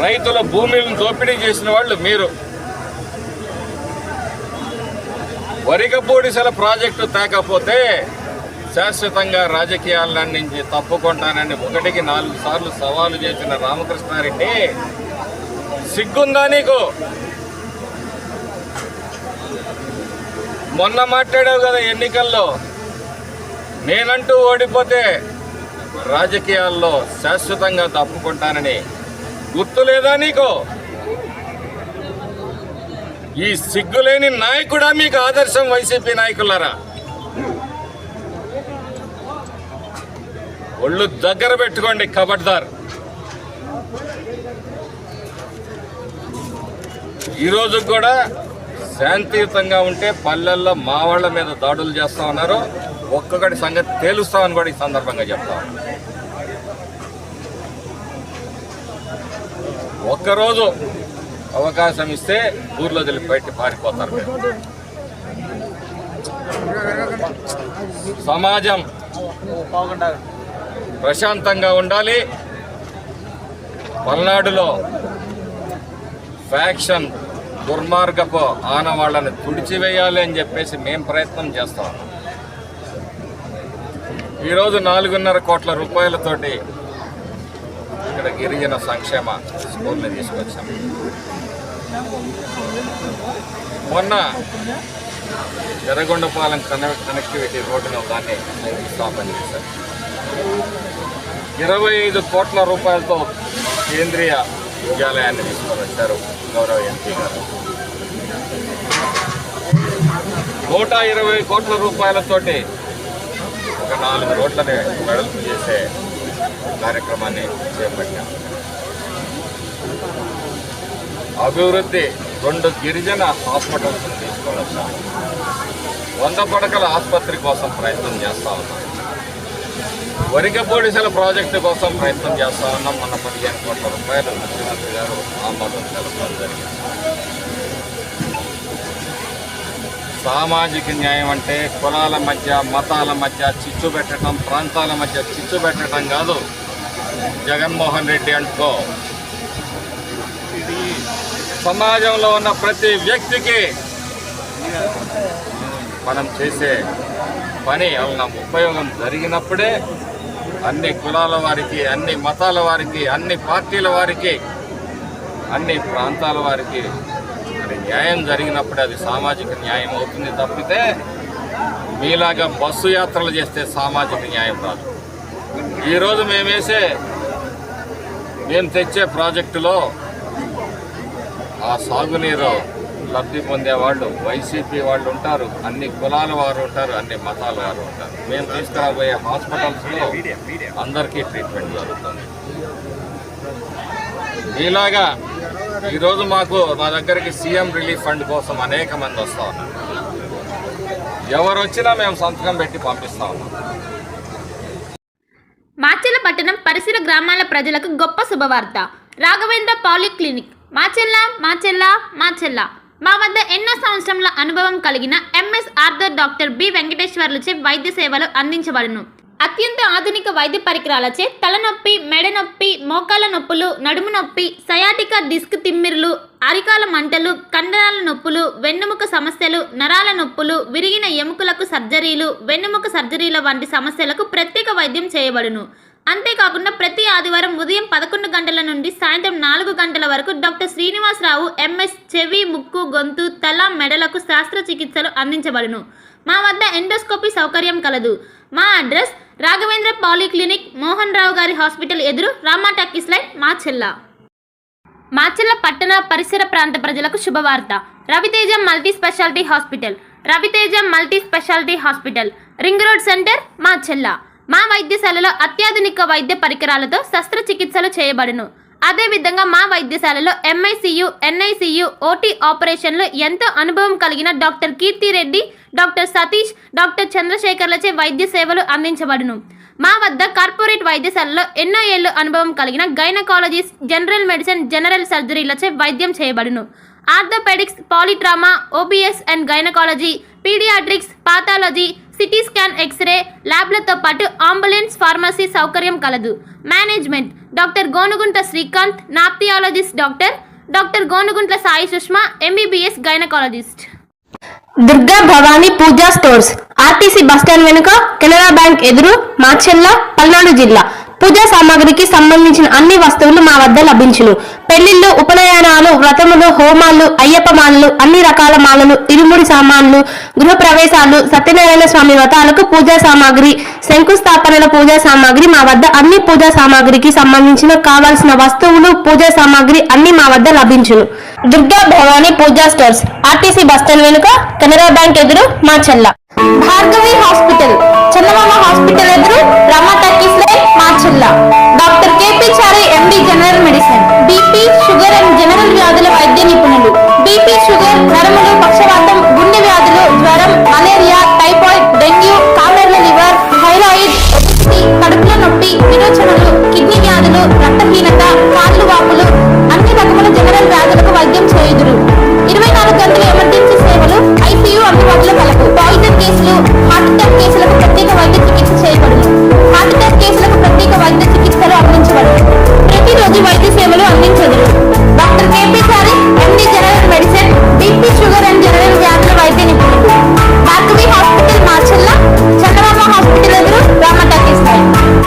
రైతుల భూములను దోపిడీ చేసిన వాళ్ళు మీరు. వరిగపూడిసెల ప్రాజెక్టు తేకపోతే శాశ్వతంగా రాజకీయాల నుంచి తప్పుకుంటానని 1కి 4 సార్లు సవాలు చేసిన రామకృష్ణారెడ్డి, సిగ్గుందా నీకు? మొన్న మాట్లాడావు కదా ఎన్నికల్లో, నేనంటూ ఓడిపోతే రాజకీయాల్లో శాశ్వతంగా తప్పుకుంటానని. గుర్తు లేదా నీకు? ఈ సిగ్గులేని నాయకుడా మీకు ఆదర్శం వైసీపీ నాయకులారా? ఒళ్ళు దగ్గర పెట్టుకోండి, ఖబర్దార్. ఈరోజు కూడా శాంతియుతంగా ఉంటే పల్లెల్లో మా వాళ్ళ మీద దాడులు చేస్తా ఉన్నారు. ఒక్కొక్కటి సంగతి తేలుస్తామని కూడా ఈ సందర్భంగా చెప్తా ఉన్నాను. ఒక్కరోజు అవకాశం ఇస్తే ఊర్లో తెలిపి బయట పారిపోతారు మీరు. సమాజం ప్రశాంతంగా ఉండాలి. పల్నాడులో ఫ్యాక్షన్ దుర్మార్గపు ఆనవాళ్లను తుడిచివేయాలి అని చెప్పేసి మేము ప్రయత్నం చేస్తాం. ఈరోజు 4.5 కోట్ల రూపాయలతోటి ఇక్కడ గిరిజన సంక్షేమ స్కూల్ని తీసుకొచ్చాం. మొన్న ఎర్రగొండపాలెం కనెక్టివిటీ రోడ్డును దాన్ని శంకుస్థాపన చేశారు. 25 కోట్ల రూపాయలతో కేంద్రీయ విద్యాలయాన్ని తీసుకొని వచ్చారు గౌరవ ఎంపీ గారు. 120 కోట్ల రూపాయలతోటి ఒక 4 రోడ్లని వెడల్పు చేసే కార్యక్రమాన్ని చేపట్టాం. అభివృద్ధి 2 గిరిజన హాస్పిటల్స్ తీసుకొని వచ్చాం. 100 పడకల ఆసుపత్రి కోసం ప్రయత్నం చేస్తా ఉన్నాం. వరిగపూడిసెల ప్రాజెక్టు కోసం ప్రయత్నం చేస్తా ఉన్నాం. మొన్న 15 కోట్ల రూపాయలు ముఖ్యమంత్రి గారు ఆమోదం తెలపడం జరిగింది. సామాజిక న్యాయం అంటే కులాల మధ్య, మతాల మధ్య చిచ్చు పెట్టడం, ప్రాంతాల మధ్య చిచ్చు పెట్టడం కాదు. జగన్మోహన్ రెడ్డి అంటూ సమాజంలో ఉన్న ప్రతి వ్యక్తికి మనం చేసే పని వలన ఉపయోగం జరిగినప్పుడే అన్ని కులాల వారికి, అన్ని మతాల వారికి, అన్ని పార్టీల వారికి, అన్ని ప్రాంతాల వారికి న్యాయం జరిగినప్పుడే అది సామాజిక న్యాయం అవుతుంది. తప్పితే మీలాగా బస్సు యాత్రలు చేస్తే సామాజిక న్యాయం రాదు. ఈరోజు మేము తెచ్చే ప్రాజెక్టులో ఆ సాగునీరు లబ్ధి పొందేవాళ్ళు వైసీపీ వాళ్ళు ఉంటారు, అన్ని కులాల వారు ఉంటారు, అన్ని మతాల వారు ఉంటారు. మేము తీసుకురాబోయే హాస్పిటల్స్లో అందరికీ ట్రీట్మెంట్ జరుగుతుంది. ఇలాగా ఈరోజు మా దగ్గరికి సీఎం రిలీఫ్ ఫండ్ కోసం అనేక మంది వస్తూ ఉన్నారు. ఎవరు వచ్చినా మేము సంతకం పెట్టి పంపిస్తా ఉన్నాం. మాచెల్ల పట్టణం పరిసర గ్రామాల ప్రజలకు గొప్ప శుభవార్త. రాఘవేంద్ర పాలిక్లినిక్ మాచెల్ల మా వద్ద ఎన్నో సంవత్సరముల అనుభవం కలిగిన ఎంఎస్ ఆర్థర్ డాక్టర్ బి వెంకటేశ్వర్లచే వైద్య సేవలు అందించబడును. అత్యంత ఆధునిక వైద్య పరికరాలచే తలనొప్పి, మెడ నొప్పి, మోకాళ్ళ నొప్పులు, నడుము నొప్పి, సయాటికా డిస్క్ తిమ్మిర్లు, అరికాల మంటలు, కండరాల నొప్పులు, వెన్నుముక సమస్యలు, నరాల నొప్పులు, విరిగిన ఎముకలకు సర్జరీలు, వెన్నుముక సర్జరీల వంటి సమస్యలకు ప్రత్యేక వైద్యం చేయబడును. అంతేకాకుండా ప్రతి ఆదివారం ఉదయం 11 గంటల నుండి సాయంత్రం 4 గంటల వరకు డాక్టర్ శ్రీనివాసరావు ఎంఎస్ చెవి, ముక్కు, గొంతు, తల, మెడలకు శస్త్రచికిత్సలు అందించబడును. మా వద్ద ఎండోస్కోపీ సౌకర్యం కలదు. మా అడ్రస్ రాఘవేంద్ర పాలిక్లినిక్, మోహన్ రావు గారి హాస్పిటల్ ఎదురు, రామా టాకీస్ లైన్, మాచెల్ల పట్టణ పరిసర ప్రాంత ప్రజలకు శుభవార్త. Ravi Teja multi speciality hospital, ring road centre, Macherla. మా వైద్యశాలలో అత్యాధునిక వైద్య పరికరాలతో శస్త్రచికిత్సలు చేయబడును. అదేవిధంగా మా వైద్యశాలలో ఎంఐసియు, ఎన్ఐసియు, ఓటీ ఆపరేషన్లు ఎంతో అనుభవం కలిగిన doctor Keerthi Reddy, doctor Satish, doctor చంద్రశేఖర్లచే వైద్య సేవలు అందించబడును. మా వద్ద కార్పొరేట్ వైద్యశాలలో ఎన్నో ఏళ్లు అనుభవం కలిగిన గైనకాలజిస్ట్, జనరల్ మెడిసిన్, జనరల్ సర్జరీలచే వైద్యం చేయబడును. Orthopaedics, polytrauma, OBS and gynaecology, paediatrics, pathology, CT scan X-ray ల్యాబ్లతో పాటు అంబులెన్స్ ఫార్మసీ సౌకర్యం కలదు. మేనేజ్మెంట్ డాక్టర్ గోనుగుంట శ్రీకాంత్, నాప్థియాలజిస్ట్ doctor Gonuguntla Sai Sushma, MBBS gynaecologist. Durga Bhavani Pooja stores, RTC bus stand వెనుక, కెనరా బ్యాంక్ ఎదురు, మాచెల్ల, పల్నాడు జిల్లా. పూజా సామాగ్రికి సంబంధించిన అన్ని వస్తువులు మా వద్ద లభించును. పెళ్లిళ్లు, ఉపనయనాలు, వ్రతములు, హోమాలు, అయ్యప్ప మాలలు, అన్ని రకాల మాలలు, ఇరుముడి సామాన్లు, గృహ ప్రవేశాలు, సత్యనారాయణ స్వామి వ్రతాలకు పూజా సామాగ్రి, శంకుస్థాపనల పూజా సామాగ్రి మా వద్ద అన్ని పూజా సామాగ్రికి సంబంధించిన కావాల్సిన వస్తువులు, పూజా సామాగ్రి అన్ని మా వద్ద లభించును. Durga Bhavani Pooja stores, RTC bus stand వెనుక, కెనరా బ్యాంక్ ఎదురు, మాచెల్ల. భార్గవి హాస్పిటల్, చందమామ హాస్పిటల్ ఎదురు, Rama talkies line, Macherla. Doctor KP Chari, MD general medicine, BP, sugar and general వ్యాధుల వైద్య నిపుణులు. బీపీ, షుగర్, నరములు, పక్షవాతం, గుండె వ్యాధులు, జ్వరం, మలేరియా, టైఫాయిడ్, డెంగ్యూ, కామెర్ల లివర్, థైరాయిడ్, ఒబెసిటీ, కడుపులో నొప్పి, విరోచనలు, కిడ్నీ వ్యాధులు, రక్తహీనత, కాళ్ళు వాపులు, అన్ని రకముల జనరల్ వ్యాధులకు వైద్యం చేయుదురు.